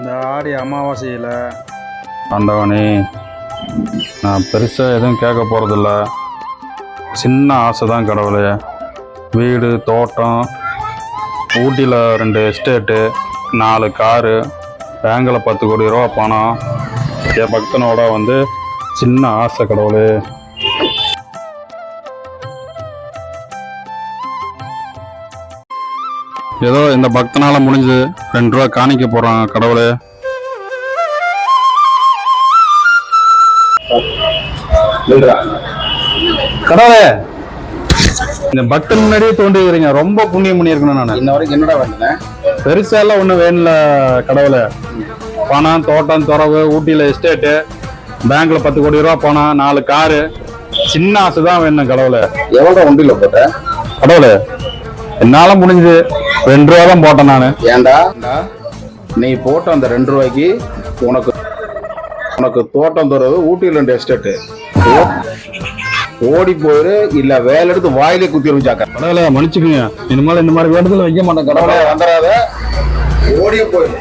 இந்த ஆடி அமாவாசையில் ஆண்டவனே, நான் பெருசாக எதுவும் கேட்க போகிறதில்ல. சின்ன ஆசை தான் கடவுளே. வீடு, தோட்டம், ஊட்டியில் 2 எஸ்டேட்டு, 4 காரு, பேங்கில் 10 கோடி ரூபா பணம். என் பக்தனோட சின்ன ஆசை கடவுளே. ஏதோ இந்த பக்தனால முடிஞ்சு 2 ரூபா காணிக்க போறான் கடவுளே. கடவுளே, இந்த பக்தன் முன்னாடியே தோன்றிக்கிறீங்க. ரொம்ப புண்ணியம் பண்ணியிருக்கணும். நான் இன்ன வரைக்கும் என்னடா வேணுங்க? பெருசா எல்லாம் ஒன்றும் வேணும்ல கடவுளே. பணம், தோட்டம், துறவு, ஊட்டியில எஸ்டேட்டு, பேங்க்ல 10 கோடி ரூபா பணம், 4 காரு. சின்ன ஆசை தான் வேணும் கடவுளே. எவ்வளோ உண்டியில போட்ட கடவுளே? என்னால முடிஞ்சு 2 ரூபா தான் போட்டேன் நானு. ஏண்டா நீ போட்ட அந்த 2 ரூபாய்க்கு உனக்கு தோட்டம் துறவு, ஊட்டியில் 2 எஸ்டேட்டு, ஓடி போயிரு இல்ல வேலை எடுத்து வாயிலே குத்தி வச்சாக்க. கடவுளே மன்னிச்சுக்குங்க. இனிமேல் இந்த மாதிரி வேண்டுதல் வைக்க மாட்டேன் கடவுளே. வந்துடாத, ஓடியே போயிரு.